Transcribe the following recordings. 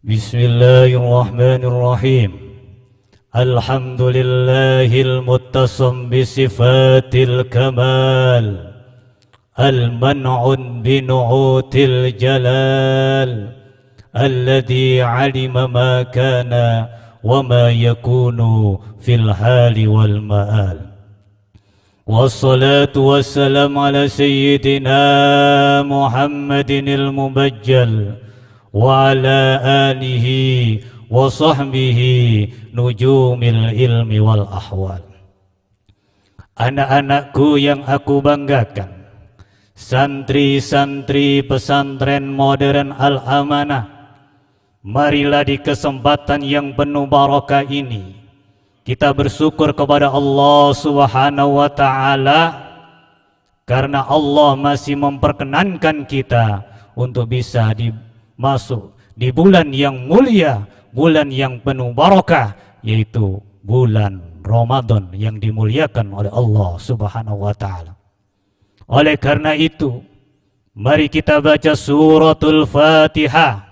Bismillahirrahmanirrahim. Alhamdulillahil muttasam bisifatil kamal, al-man'un binu'util jalal, alladhi alima ma kana wa ma yakunu fil hali wal ma'al. Wassalatu wassalamu ala sayyidina Muhammadinil mubajjal wa ala alihi wa sahbihi nujumil ilmi wal ahwal. Anak-anakku yang aku banggakan, santri-santri pesantren modern Al-Amanah, marilah di kesempatan yang penuh barakah ini kita bersyukur kepada Allah Subhanahu wa ta'ala karena Allah masih memperkenankan kita untuk bisa masuk di bulan yang mulia, bulan yang penuh barakah, yaitu bulan Ramadan yang dimuliakan oleh Allah Subhanahu wa ta'ala. Oleh karena itu, mari kita baca suratul Fatihah.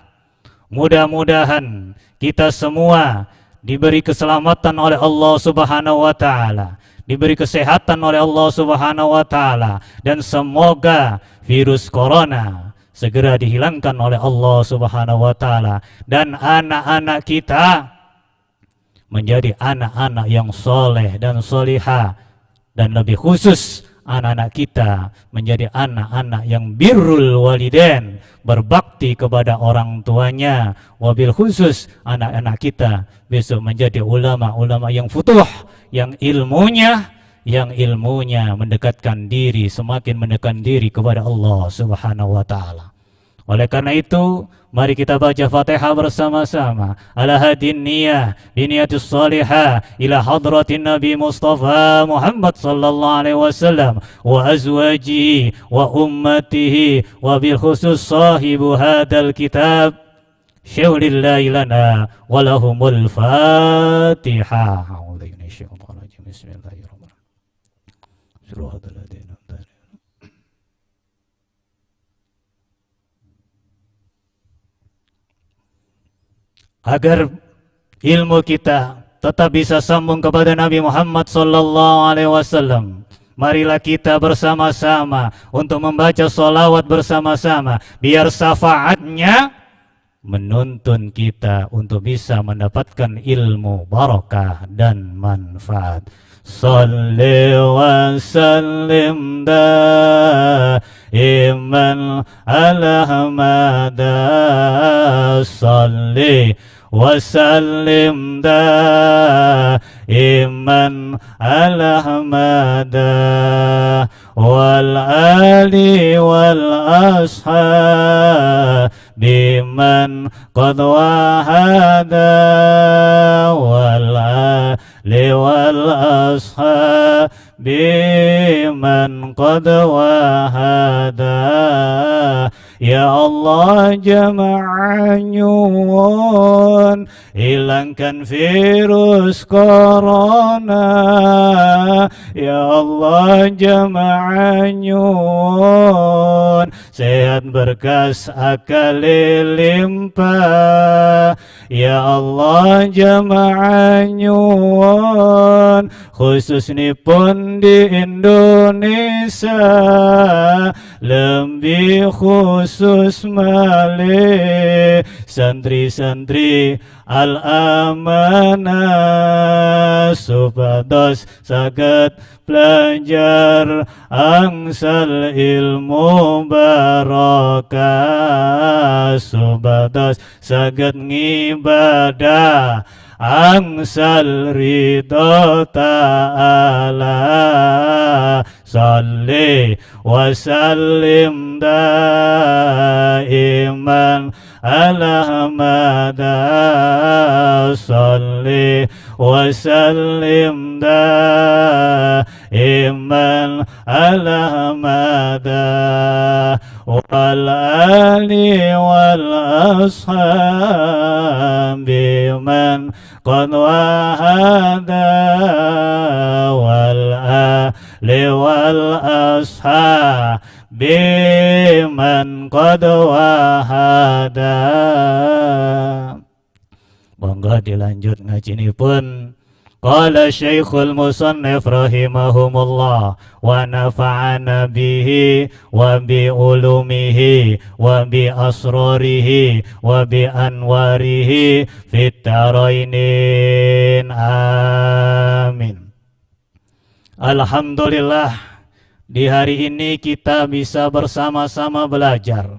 Mudah-mudahan kita semua diberi keselamatan oleh Allah Subhanahu wa ta'ala, diberi kesehatan oleh Allah Subhanahu wa ta'ala, dan semoga virus corona segera dihilangkan oleh Allah Subhanahu wa ta'ala, dan anak-anak kita menjadi anak-anak yang soleh dan solihah, dan lebih khusus anak-anak kita menjadi anak-anak yang birrul walidain, berbakti kepada orang tuanya. Wabil khusus anak-anak kita besok menjadi ulama-ulama yang futuh, yang ilmunya mendekatkan diri, semakin mendekatkan diri kepada Allah Subhanahu wa ta'ala. Oleh karena itu, mari kita baca Fatihah bersama-sama. Ala hadin niyah biniyatus salihah ila hadratin Nabi Mustafa Muhammad sallallahu alaihi wasallam wa azwajihi wa ummatihi wa bil khusus sahibu hadal kitab syaulillahi lana walahumul Fatihah. Bismillahirrahmanirrahim. Agar ilmu kita tetap bisa sambung kepada Nabi Muhammad sallallahu alaihi wasallam, marilah kita bersama-sama untuk membaca sholawat bersama-sama, biar syafaatnya menuntun kita untuk bisa mendapatkan ilmu, barakah dan manfaat. Salli wa sallim daiman ala hamada, salli wa sallim daiman ala hamada, wal ali wal ashabi man qad wahada, wal ali wal ashabi man qad wahada. Ya Allah jamaah nyuwun, hilangkan virus corona. Ya Allah jamaah nyuwun, sehat berkas akal limpah. Ya Allah jamaah nyuwun, khususnipun di Indonesia, lebih khusus malih santri-santri Al-Amanah, supados saged belajar angsal ilmu barakah, supados saged ngibadah angsal ridho ta'ala. Salli wa sallim daiman ala hamada, salli wa sallim daiman ala hamada, wal ali wal ashabi man qad wahada, wal ali wal ashabi man qad wahada. Monggo dilanjut ngajinipun. Qala Syekhul Musannif rahimahumullah wa nafa'ana bihi wa bi ulumihi wa bi asrarihi wa bi anwarihi fit darainin amin. Alhamdulillah, di hari ini kita bisa bersama-sama belajar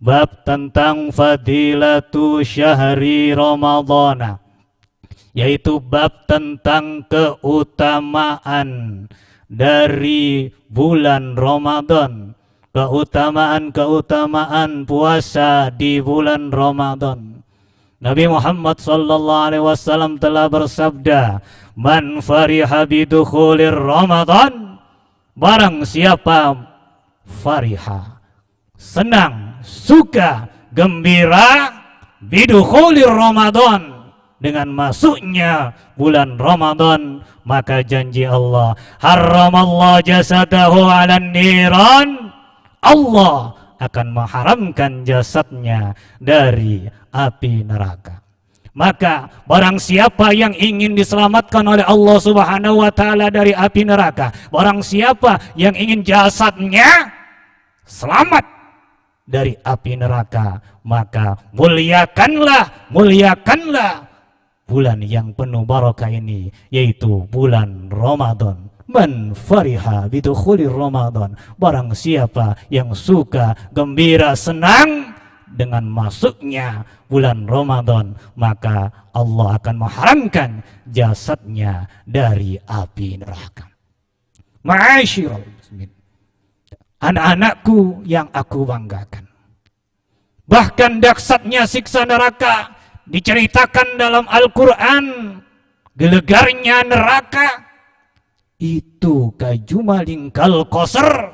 bab tentang fadilatu syahri Ramadhana, yaitu bab tentang keutamaan dari bulan Ramadan, keutamaan puasa di bulan Ramadan. Nabi Muhammad sallallahu alaihi wasallam telah bersabda, "Man fariha bidukhulir Ramadan," barang siapa fariha, senang, suka, gembira bidukhulir Ramadan, dengan masuknya bulan Ramadan, maka janji Allah, haramallah jasadahu 'alan niran, Allah akan mengharamkan jasadnya dari api neraka. Maka barang siapa yang ingin diselamatkan oleh Allah Subhanahu wa taala dari api neraka, barang siapa yang ingin jasadnya selamat dari api neraka, maka muliakanlah bulan yang penuh barakah ini, yaitu bulan Ramadan. Man fariha bidukhulir Ramadan, barang siapa yang suka, gembira, senang dengan masuknya bulan Ramadan, maka Allah akan mengharamkan jasadnya dari api neraka. Ma'asyiral muslimin, anak-anakku yang aku banggakan, bahkan dahsyatnya siksa neraka diceritakan dalam Al-Quran. Gelegarnya neraka itu kajumalingkal qasr,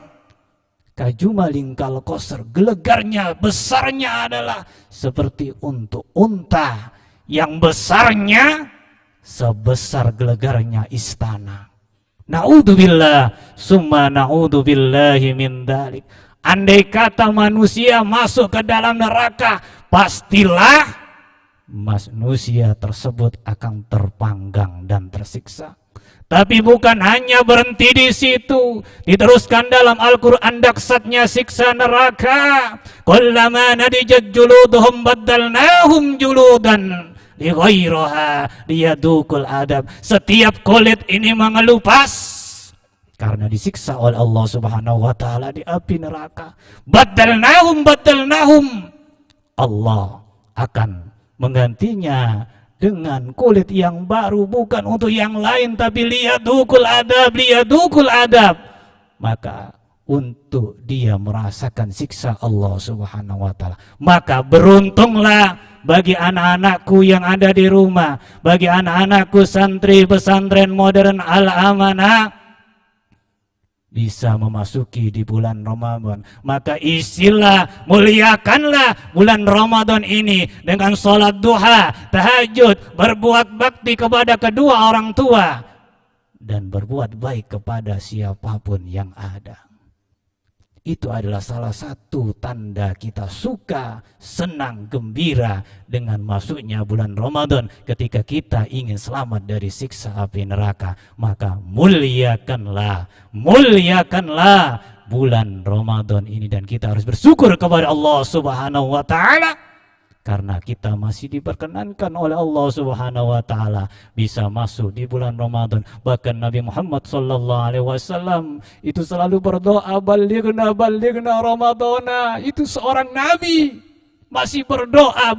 gelegarnya, besarnya adalah seperti untuk unta yang besarnya sebesar gelegarnya istana. Na'udzubillah summa na'udzubillahi min dzalik. Andai kata manusia masuk ke dalam neraka, pastilah manusia tersebut akan terpanggang dan tersiksa. Tapi bukan hanya berhenti di situ, diteruskan dalam Al-Quran dahsyatnya siksa neraka. Kullama nadijat juluduhum baddalnahum juludan lighairiha liyadukul adab. Setiap kulit ini mengelupas karena disiksa oleh Allah Subhanahu wa taala di api neraka. Baddalnahum, Allah akan menggantinya dengan kulit yang baru, bukan untuk yang lain, tapi liyadukul adab, maka untuk dia merasakan siksa Allah Subhanahu wa taala. Maka beruntunglah bagi anak-anakku yang ada di rumah, bagi anak-anakku santri pesantren modern Al-Amanah, bisa memasuki di bulan Ramadan. Maka isilah, muliakanlah bulan Ramadan ini dengan sholat duha, tahajud, berbuat bakti kepada kedua orang tua, dan berbuat baik kepada siapapun yang ada. Itu adalah salah satu tanda kita suka, senang, gembira dengan masuknya bulan Ramadan. Ketika kita ingin selamat dari siksa api neraka, maka muliakanlah bulan Ramadan ini. Dan kita harus bersyukur kepada Allah Subhanahu wa taala, karena kita masih diperkenankan oleh Allah Subhanahu wa taala bisa masuk di bulan Ramadan. Bahkan Nabi Muhammad sallallahu alaihi wasallam itu selalu berdoa, balighna Ramadana. Itu seorang nabi masih berdoa,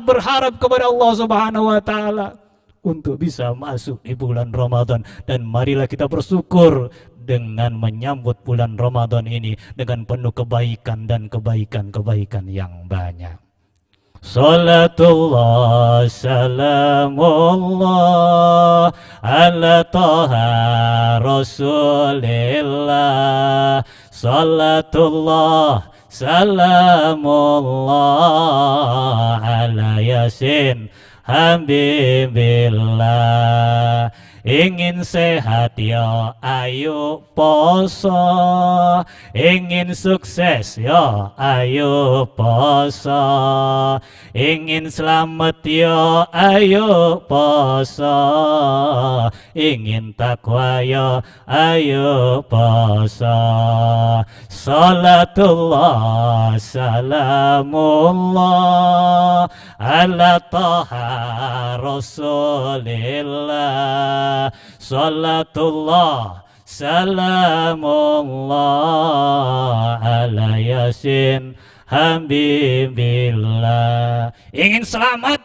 berharap kepada Allah Subhanahu wa taala untuk bisa masuk di bulan Ramadan. Dan marilah kita bersyukur dengan menyambut bulan Ramadan ini dengan penuh kebaikan dan kebaikan yang banyak. Salatullah salamullah ala taha rasulillah. Salatullah salamullah ala yasin habibillah. ingin sehat ya ayo poso, ingin sukses ya ayo poso, ingin selamat ya ayo poso, ingin takwa ya ayo poso. Salatullah salamullah ala taha rasulillah. Salatullah salamullah ala yasin habibillah. Ingin selamat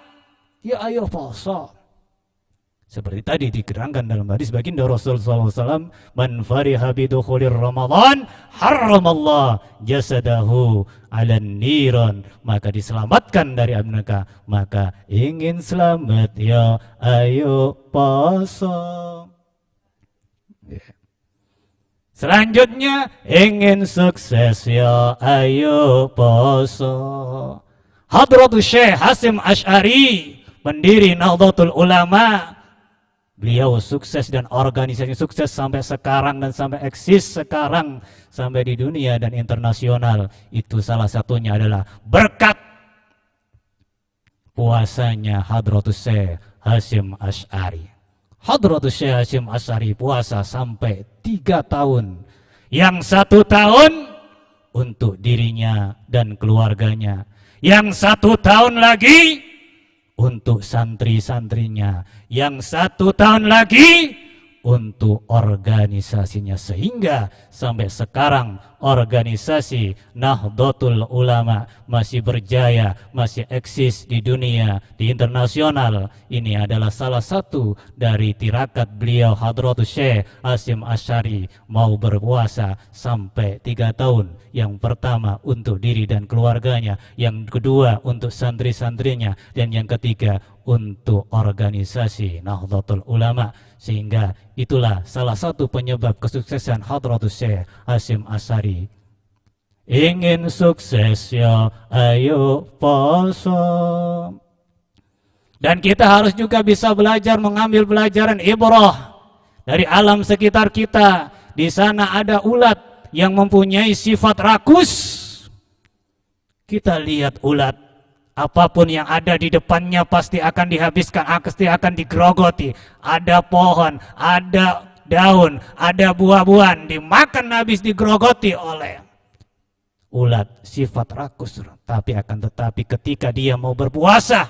ya ayo poso. Seperti tadi diterangkan dalam hadis baginda Rasulullah SAW, man fariha bidukhulir Ramadan haramallah jasadahu ala niran, maka diselamatkan dari api neraka. Maka ingin selamat ya ayo poso. Selanjutnya ingin sukses ya ayo poso. Hadratus Syekh Hasyim Asy'ari, pendiri Nahdlatul Ulama, beliau sukses dan organisasi sukses sampai sekarang dan sampai eksis sekarang sampai di dunia dan internasional. Itu salah satunya adalah berkat puasanya Hadratus Syekh Hasyim Asy'ari. Hadratus Syekh Hasyim Asy'ari puasa sampai 3 tahun. Yang 1 tahun untuk dirinya dan keluarganya. Yang 1 tahun lagi untuk santri-santrinya, yang 1 tahun lagi untuk organisasinya, sehingga sampai sekarang organisasi Nahdlatul Ulama masih berjaya, masih eksis di dunia, di internasional. Ini adalah salah satu dari tirakat beliau Hadratus Syekh Hasyim Asy'ari, mau berpuasa sampai 3 tahun. Yang pertama untuk diri dan keluarganya, yang kedua untuk santri-santrinya, dan yang ketiga untuk organisasi Nahdlatul Ulama. Sehingga itulah salah satu penyebab kesuksesan Hadratus Syekh Hasyim Asy'ari. Ingin sukses ya ayo poso. Dan kita harus juga bisa belajar, mengambil pelajaran ibrah dari alam sekitar kita. Di sana ada ulat yang mempunyai sifat rakus. Kita lihat ulat, apapun yang ada di depannya pasti akan dihabiskan, pasti akan digerogoti. Ada pohon, ada daun, ada buah-buahan, dimakan habis, digerogoti oleh ulat. Sifat rakus. Tetapi ketika dia mau berpuasa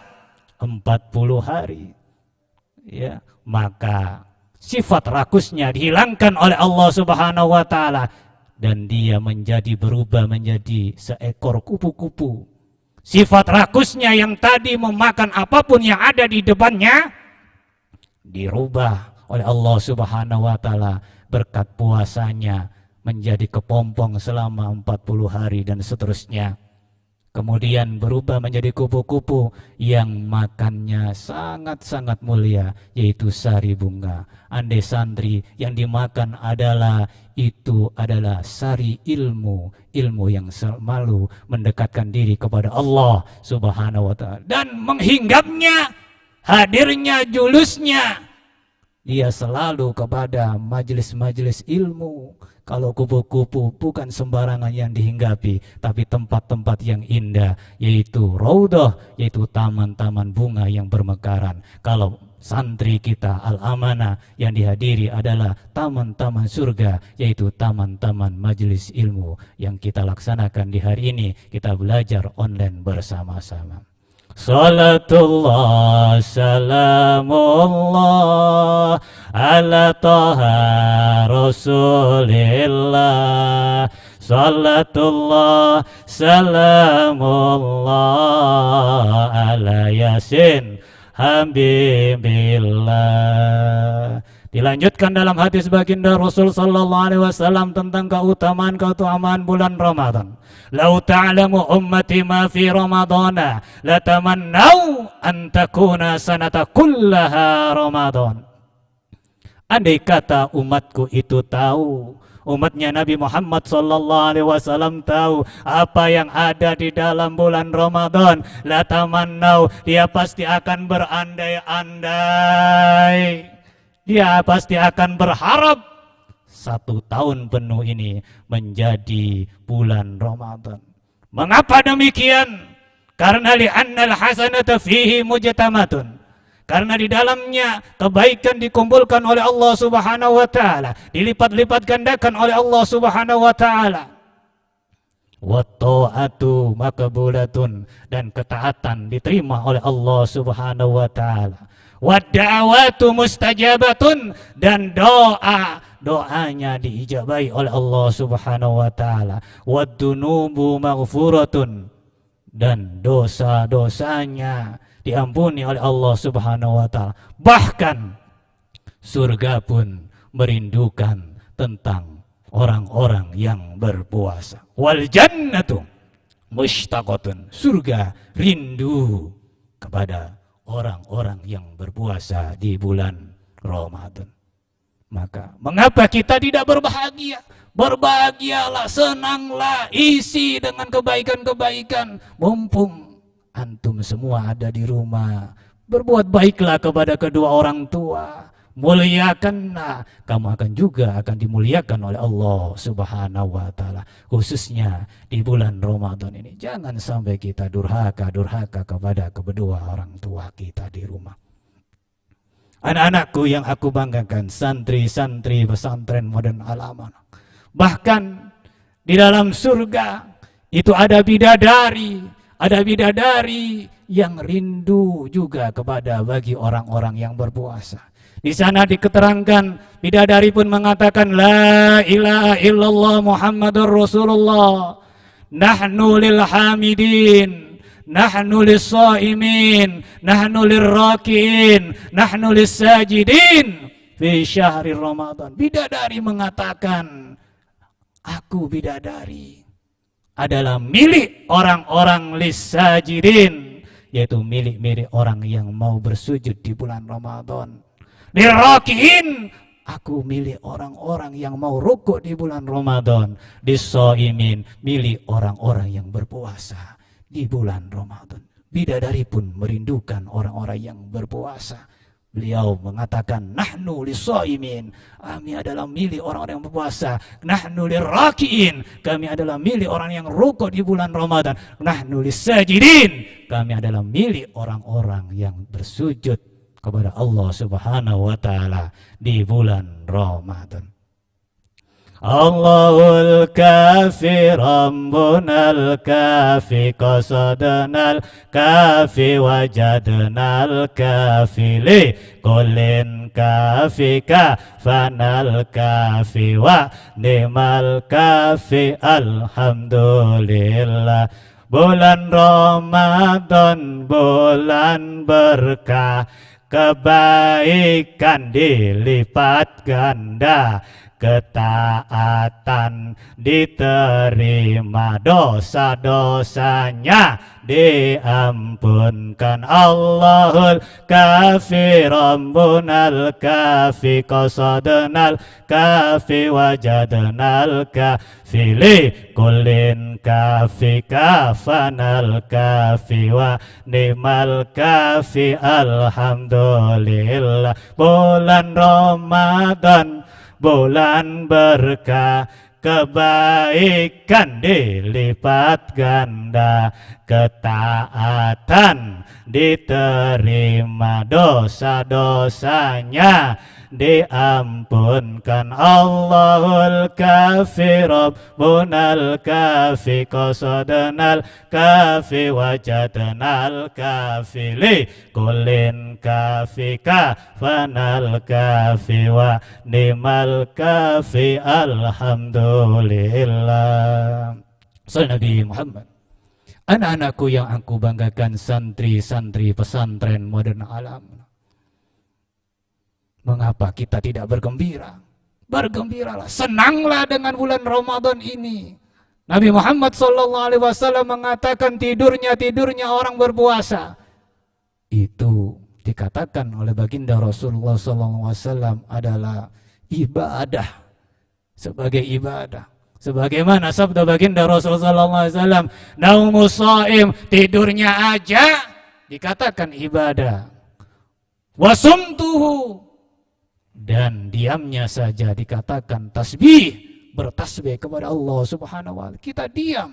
40 hari, ya, maka sifat rakusnya dihilangkan oleh Allah Subhanahu wa taala dan dia berubah menjadi seekor kupu-kupu. Sifat rakusnya yang tadi memakan apapun yang ada di depannya dirubah oleh Allah Subhanahu wa taala berkat puasanya menjadi kepompong selama 40 hari dan seterusnya. Kemudian berubah menjadi kupu-kupu yang makannya sangat-sangat mulia, yaitu sari bunga. Andai santri yang dimakan adalah sari ilmu, ilmu yang selalu mendekatkan diri kepada Allah Subhanahu wa taala. Dan menghinggapnya, hadirnya, julusnya, dia selalu kepada majelis-majelis ilmu. Kalau kupu-kupu bukan sembarangan yang dihinggapi, tapi tempat-tempat yang indah, yaitu raudhah, yaitu taman-taman bunga yang bermekaran. Kalau santri kita Al-Amanah yang dihadiri adalah taman-taman surga, yaitu taman-taman majelis ilmu yang kita laksanakan di hari ini. Kita belajar online bersama-sama. Salatullah salamullah ala taha rasulillah. Salatullah salamullah ala yasin habibillah. Dilanjutkan dalam hadis baginda Rasul sallallahu alaihi wasallam tentang keutamaan bulan Ramadan. Lau ta'lamu ummati ma fi Ramadana latamannau an takuna sanata kullaha Ramadan. Andai kata umatku itu tahu, umatnya Nabi Muhammad sallallahu alaihi wasallam tahu apa yang ada di dalam bulan Ramadan, latamannau, dia pasti akan berandai-andai. dia pasti akan berharap 1 tahun penuh ini menjadi bulan Ramadan. Mengapa demikian? Karena li'annal hasanata fihi mujtamatun. Karena di dalamnya kebaikan dikumpulkan oleh Allah Subhanahu wa taala, dilipat-lipat gandakan oleh Allah Subhanahu wa taala. Wa ta'atu maqbulatun, dan ketaatan diterima oleh Allah Subhanahu wa taala. Wa da'watu mustajabatun, dan doanya diijabahi oleh Allah Subhanahu wa taala. Wa dunubu maghfuratun, dan dosa-dosanya diampuni oleh Allah Subhanahu wa taala. Bahkan surga pun merindukan tentang orang-orang yang berpuasa. Wal jannatu mushtaqatun, surga rindu kepada orang-orang yang berpuasa di bulan Ramadan. Maka mengapa kita tidak berbahagia? Berbahagialah, senanglah, isi dengan kebaikan-kebaikan. Mumpung antum semua ada di rumah, berbuat baiklah kepada kedua orang tua. Muliakanlah, kamu akan dimuliakan oleh Allah Subhanahu wa taala. Khususnya di bulan Ramadan ini, jangan sampai kita durhaka kepada kedua orang tua kita di rumah. Anak-anakku yang aku banggakan, santri-santri pesantren Modern Al-Amanah. Bahkan di dalam surga itu ada bidadari yang rindu juga kepada bagi orang-orang yang berpuasa. Di sana diketerangkan, bidadari pun mengatakan la ilaha illallah Muhammadur Rasulullah. Nahnu lil hamidin, nahnu lis shaimin, nahnu lir rakiin, nahnu lis sajidin fi syahri Ramadan. Bidadari mengatakan, aku bidadari adalah milik orang-orang lis sajidin, yaitu milik orang yang mau bersujud di bulan Ramadan. Lirakiin, aku milik orang-orang yang mau rukuk di bulan Ramadan. Disaimin, milik orang-orang yang berpuasa di bulan Ramadan. Bidadari pun merindukan orang-orang yang berpuasa. Beliau mengatakan, nahnu lisaimin, kami adalah milik orang-orang yang berpuasa. Nahnu lirakiin, kami adalah milik orang yang rukuk di bulan Ramadan. Nahnu lisajidin, kami adalah milik orang-orang yang bersujud kepada Allah Subhanahu wa taala di bulan Ramadan. Allahul kafi Rabbunal kafi qasadanal kafi wajadnal kafi li kullin kafi kafanal kafi wa ni'mal kafi alhamdulillah. Bulan Ramadan bulan berkah, kebaikan dilipat ganda, ketaatan diterima, dosa-dosanya diampunkan. Allahul kafi Rabbunal kafi qasadnal kafi wajadnal kafi li kullin kafi kafanal kafi wa ni'mal kafi alhamdulillah. Bulan Ramadan bulan berkah, kebaikan dilipat ganda, ketaatan diterima, dosa-dosanya diampunkan. Allahul kafi Rabbunal kafi qasadnal kafi wajadnal kafi li kullin kafi kafanal kafi wa ni'mal kafi alhamdulillah. Sallallahu Nabi Muhammad. Anak-anakku yang aku banggakan, santri-santri pesantren Modern Al-Amanah. Mengapa kita tidak bergembira? Bergembiralah, senanglah dengan bulan Ramadan ini. Nabi Muhammad SAW mengatakan tidurnya orang berpuasa. Itu dikatakan oleh baginda Rasulullah SAW adalah ibadah, sebagai ibadah. Sebagaimana sabda baginda Rasulullah SAW, naumus shaim, tidurnya aja dikatakan ibadah. Wasumtuhu, dan diamnya saja dikatakan tasbih, bertasbih kepada Allah Subhanahu wa taala. Kita diam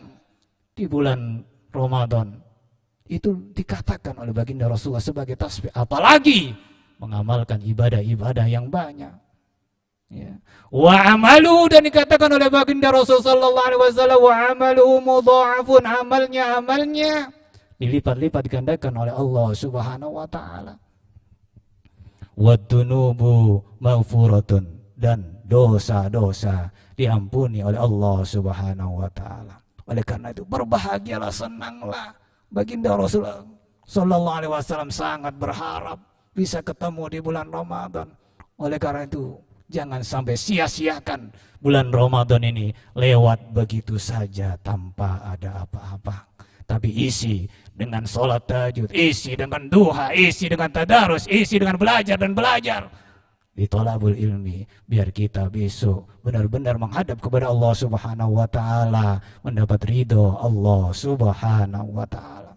di bulan Ramadan itu dikatakan oleh baginda Rasulullah sebagai tasbih, apalagi mengamalkan ibadah-ibadah yang banyak. Ya. Wa amalu, dan dikatakan oleh baginda Rasul sallallahu alaihi wasallam, wa amalu mudha'afun, amalnya dilipat-lipat digandakan oleh Allah Subhanahu wa taala. Wa dunubu maghfuratun, dan dosa-dosa diampuni oleh Allah Subhanahu wa taala. Oleh karena itu berbahagialah, senanglah. Baginda Rasulullah sallallahu alaihi wasallam sangat berharap bisa ketemu di bulan Ramadan. Oleh karena itu jangan sampai sia-siakan bulan Ramadan ini lewat begitu saja tanpa ada apa-apa. Tapi isi dengan sholat tahajud, isi dengan duha, isi dengan tadarus, isi dengan belajar dan belajar di thalabul ilmi, biar kita besok benar-benar menghadap kepada Allah Subhanahu wa taala, mendapat ridho Allah Subhanahu wa taala.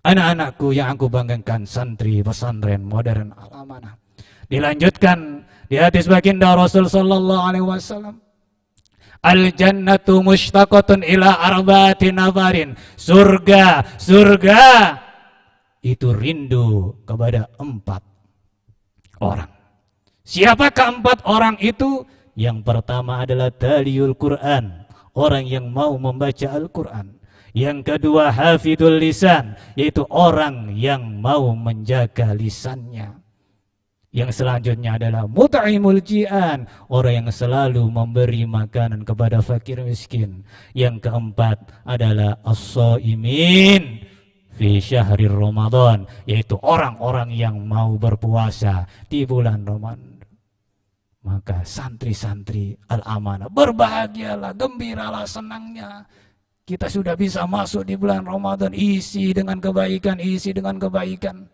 Anak-anakku yang aku banggakan, santri pesantren modern Al-Amanah. Dilanjutkan di hadis baginda Rasul sallallahu alaihi wasallam, al-jannatu mushtaqatun ila arba'ati nafarin. Surga itu rindu kepada 4 orang. Siapakah 4 orang itu? Yang pertama adalah taliyul Quran, orang yang mau membaca Al-Quran. Yang kedua hafidul lisan, yaitu orang yang mau menjaga lisannya. Yang selanjutnya adalah mut'imul ji'an, orang yang selalu memberi makanan kepada fakir miskin. Yang keempat adalah as-shaimin fi syahri Ramadan, yaitu orang-orang yang mau berpuasa di bulan Ramadan. Maka santri-santri Al-Amanah, berbahagialah, gembiralah, senangnya kita sudah bisa masuk di bulan Ramadan, isi dengan kebaikan, isi dengan kebaikan.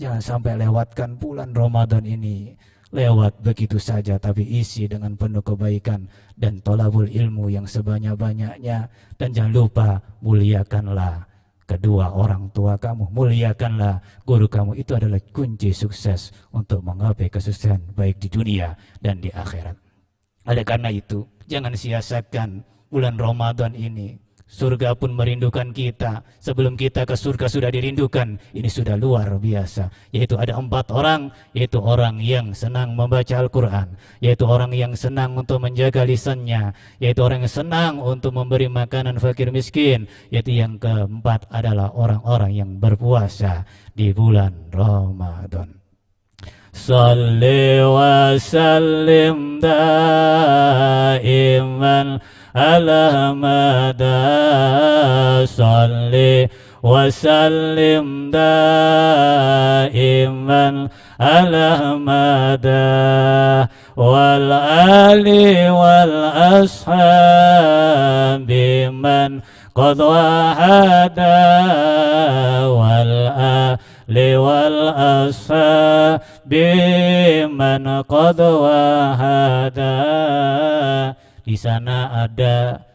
Jangan sampai lewatkan bulan Ramadan ini lewat begitu saja, tapi isi dengan penuh kebaikan dan thalabul ilmu yang sebanyak-banyaknya. Dan jangan lupa muliakanlah kedua orang tua kamu, muliakanlah guru kamu. Itu adalah kunci sukses untuk menggapai kesuksesan baik di dunia dan di akhirat. Oleh karena itu jangan sia-siakan bulan Ramadan ini. Surga pun merindukan kita. Sebelum kita ke surga sudah dirindukan. Ini sudah luar biasa. Yaitu ada 4 orang. Yaitu orang yang senang membaca Al-Quran. Yaitu orang yang senang untuk menjaga lisannya. Yaitu orang yang senang untuk memberi makanan fakir miskin. Yaitu yang keempat adalah orang-orang yang berpuasa di bulan Ramadan. Salli wa sallim daiman ala mada, salli wa sallim daiman ala mada, wal ali wal ashabi man qad wahada, wal ali wal ashabi man qad wahada. Di sana ada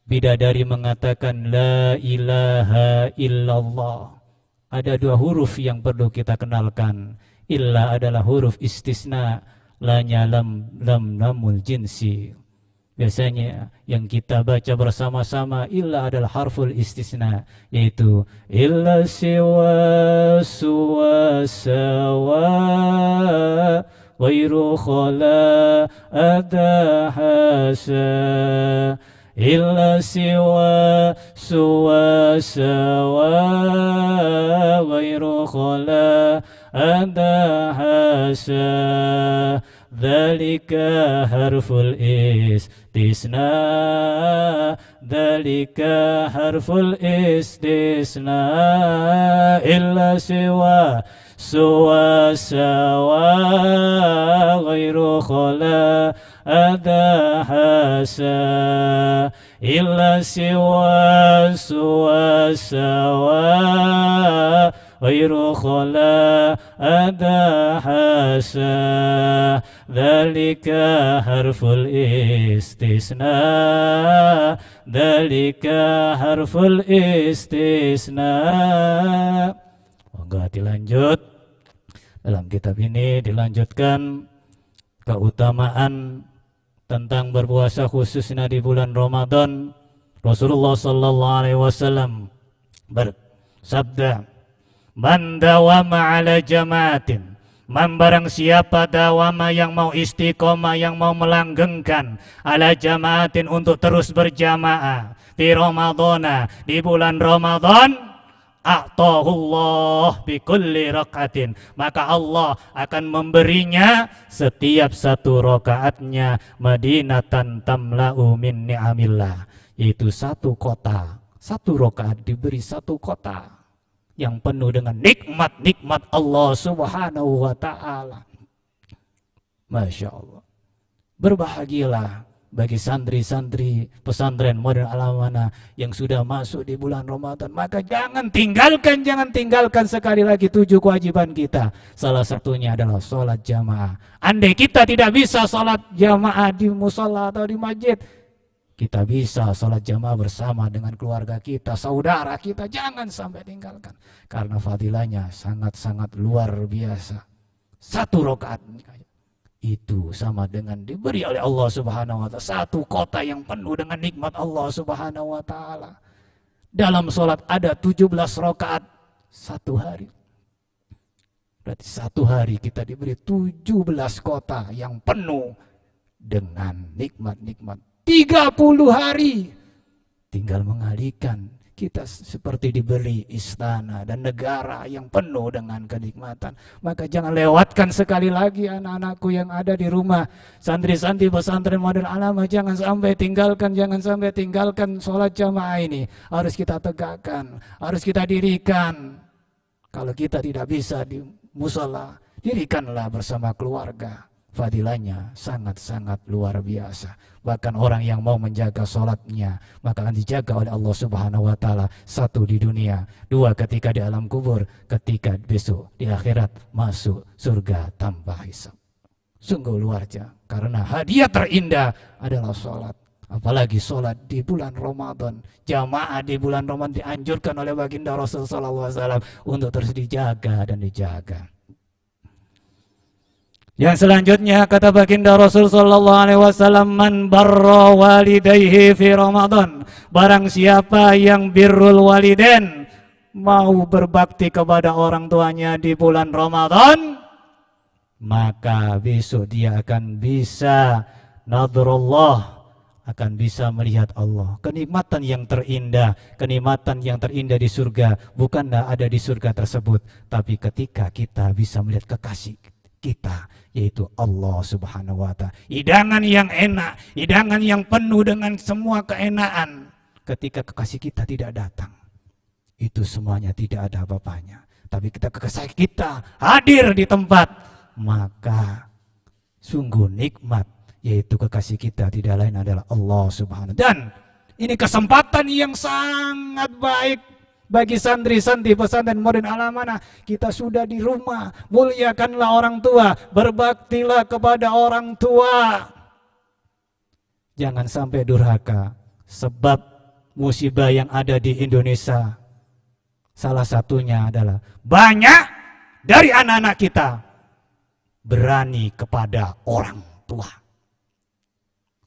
bidadari mengatakan la ilaha illallah. Ada 2 huruf yang perlu kita kenalkan. Illa adalah huruf istisna, lanya lamul jinsi. Biasanya yang kita baca bersama-sama illa adalah harful istisna, yaitu illa siwa suwa sawa ghairu khala ada hasa, illa siwa suwa sawa ghairu khala ada hasa, dzalika harful istisna, dzalika harful istisna, illa siwa suwa sawa ghairu khala ada hasa, illa siwa suwa sawa ghairu khala ada hasa, dzalika harful istisna, dzalika harful istisna. Monggo dilanjut. Dalam kitab ini dilanjutkan keutamaan tentang berpuasa khususnya di bulan Ramadan. Rasulullah sallallahu alaihi wasallam bersabda, "Man dawama ala jamaatin." Man barang siapa dawama yang mau istiqomah, yang mau melanggengkan ala jamaatin untuk terus berjamaah di Ramadana, di bulan Ramadan, a'tahullah bi kulli raqatin, maka Allah akan memberinya setiap satu rakaatnya madinatan tamla'u min ni'amillah, yaitu satu kota. Satu rakaat diberi satu kota yang penuh dengan nikmat-nikmat Allah Subhanahu wa ta'ala. Masya Allah. Berbahagialah bagi santri-santri pesantren Modern Al-Amanah yang sudah masuk di bulan Ramadan. Maka jangan tinggalkan sekali lagi 7 kewajiban kita. Salah satunya adalah sholat jamaah. Andai kita tidak bisa sholat jamaah di musola atau di masjid, kita bisa sholat jamaah bersama dengan keluarga kita, saudara kita. Jangan sampai tinggalkan, karena fadilahnya sangat-sangat luar biasa. Satu rakaat itu sama dengan diberi oleh Allah Subhanahu wa ta'ala satu kota yang penuh dengan nikmat Allah Subhanahu wa ta'ala. Dalam sholat ada 17 rakaat satu hari. Berarti satu hari kita diberi 17 kota yang penuh dengan nikmat-nikmat. 30 hari tinggal mengalihkan, kita seperti diberi istana dan negara yang penuh dengan kenikmatan. Maka jangan lewatkan sekali lagi anak-anakku yang ada di rumah, santri-santri pesantren Modern Al-Amanah, jangan sampai tinggalkan sholat jamaah ini. Harus kita tegakkan, harus kita dirikan. Kalau kita tidak bisa di musola, dirikanlah bersama keluarga. Fadilahnya sangat-sangat luar biasa. Bahkan orang yang mau menjaga sholatnya, maka akan dijaga oleh Allah Subhanahu wa ta'ala. Satu di dunia, dua ketika di alam kubur, ketika besok di akhirat masuk surga tanpa hisab. Sungguh luar biasa, karena hadiah terindah adalah sholat. Apalagi sholat di bulan Ramadan. Jamaah di bulan Ramadan dianjurkan oleh baginda Rasulullah SAW untuk terus dijaga dan dijaga. Yang selanjutnya kata baginda Rasul sallallahu alaihi wasallam, man barra walidayhi fi Ramadan, barang siapa yang birrul walidain, mau berbakti kepada orang tuanya di bulan Ramadan, maka besok dia akan bisa nadrullah, akan bisa melihat Allah. Kenikmatan yang terindah di surga bukanlah ada di surga tersebut, tapi ketika kita bisa melihat kekasih kita, yaitu Allah Subhanahu wa ta'ala. Hidangan yang enak, hidangan yang penuh dengan semua keenaan. Ketika kekasih kita tidak datang, itu semuanya tidak ada apa-apanya. Tapi kita kekasih kita hadir di tempat, maka sungguh nikmat, yaitu kekasih kita tidak lain adalah Allah Subhanahu wa ta'ala. Dan ini kesempatan yang sangat baik bagi santri-santri pesantren Modern Al-Amanah. Kita sudah di rumah, muliakanlah orang tua, berbaktilah kepada orang tua. Jangan sampai durhaka, sebab musibah yang ada di Indonesia salah satunya adalah banyak dari anak-anak kita berani kepada orang tua.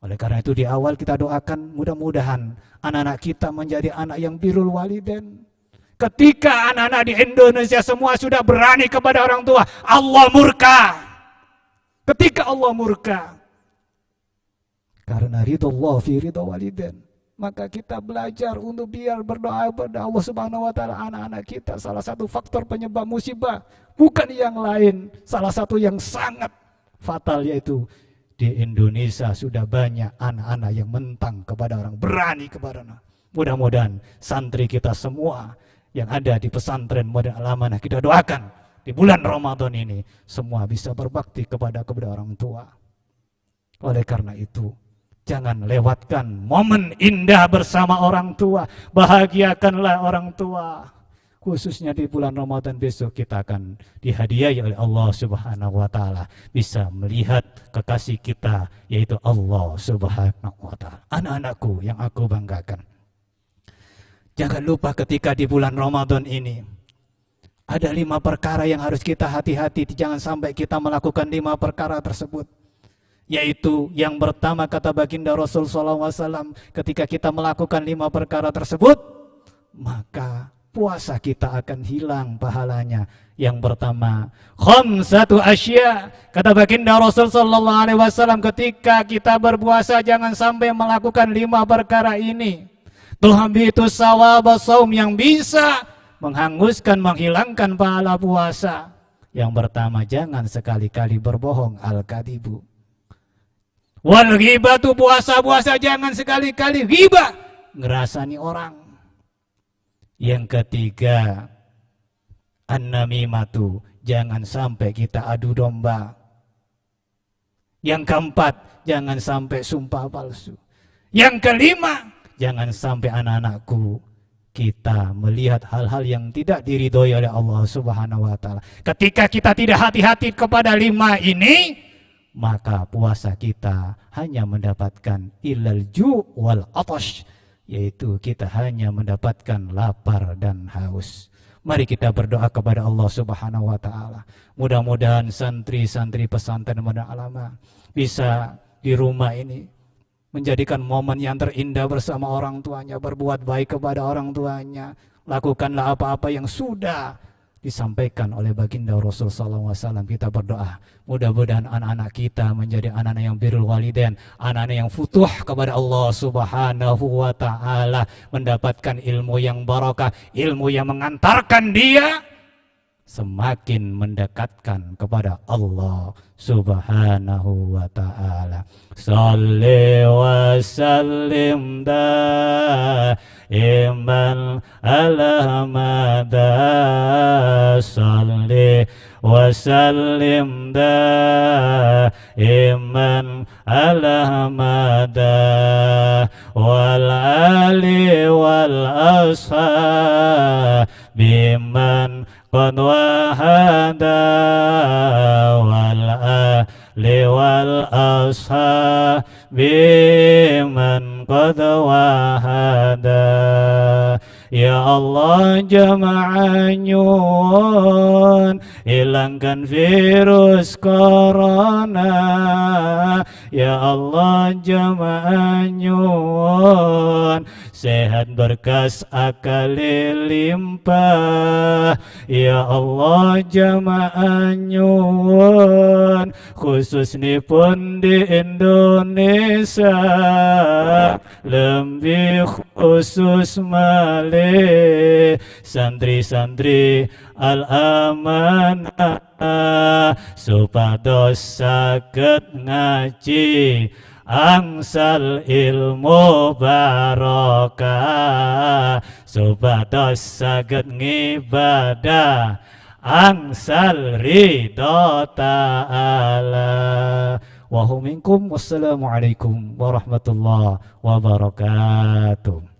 Oleh karena itu di awal kita doakan mudah-mudahan anak-anak kita menjadi anak yang birrul walidain. Ketika anak-anak di Indonesia semua sudah berani kepada orang tua, Allah murka. Ketika Allah murka, karena ridho Allah fi ridho walidain, maka kita belajar untuk biar berdoa kepada Allah Subhanahu wa ta'ala anak-anak kita. Salah satu faktor penyebab musibah, bukan yang lain. Salah satu yang sangat fatal, yaitu di Indonesia sudah banyak anak-anak yang mentang kepada orang, berani kepada anak. Mudah-mudahan santri kita semua yang ada di pesantren Modern Al-Amanah, kita doakan di bulan Ramadan ini semua bisa berbakti kepada orang tua. Oleh karena itu, jangan lewatkan momen indah bersama orang tua. Bahagiakanlah orang tua. Khususnya di bulan Ramadan besok kita akan dihadiahi oleh Allah Subhanahu wa ta'ala, bisa melihat kekasih kita, yaitu Allah Subhanahu wa ta'ala. Anak-anakku yang aku banggakan, jangan lupa ketika di bulan Ramadan ini Ada 5 perkara yang harus kita hati-hati, jangan sampai kita melakukan 5 perkara tersebut. Yaitu yang pertama kata baginda Rasul SAW, ketika kita melakukan 5 perkara tersebut, maka puasa kita akan hilang pahalanya. Yang pertama, khamsatu asya, kata baginda Rasul SAW, ketika kita berpuasa jangan sampai melakukan 5 perkara ini. Tuhbitu sawaba saum, yang bisa menghanguskan, menghilangkan pahala puasa. Yang pertama, jangan sekali-kali berbohong, al-kadibu. Wal ghibatu, puasa-puasa jangan sekali-kali ghibah, ngerasani orang. Yang ketiga, an-namimatu, jangan sampai kita adu domba. Yang keempat, jangan sampai sumpah palsu. Yang kelima, jangan sampai anak-anakku kita melihat hal-hal yang tidak diridhoi oleh Allah Subhanahu wa taala. Ketika kita tidak hati-hati kepada 5 ini, maka puasa kita hanya mendapatkan ilal ju' wal atash, yaitu kita hanya mendapatkan lapar dan haus. Mari kita berdoa kepada Allah Subhanahu wa taala. Mudah-mudahan santri-santri pesantren Madinah Alama bisa di rumah ini menjadikan momen yang terindah bersama orang tuanya, berbuat baik kepada orang tuanya. Lakukanlah apa-apa yang sudah disampaikan oleh baginda Rasul SAW. Kita berdoa, mudah-mudahan anak-anak kita menjadi anak-anak yang birrul walidain, anak-anak yang futuh kepada Allah Subhanahu wa ta'ala, mendapatkan ilmu yang barakah, ilmu yang mengantarkan dia semakin mendekatkan kepada Allah Subhanahu wa ta'ala. Salli wa sallim daiman ala mada, salli wa sallim daiman ala mada, wal ali wal ashabi man qad wahada, wal ahli wal ashabi man qad wahada. Ya Allah, jamaah nyuwun hilangkan virus corona. Ya Allah, jamaah nyuwun sehat berkas akal limpah. Ya Allah, jamaah nyuwun khususnipun di Indonesia, lebih khusus malih santri-santri al-amanah, supados saged ngaji angsal ilmu barokah, supados saged ngibadah angsal ridho ta'ala. Wa hum minkum, wassalamualaikum warahmatullahi wabarakatuh.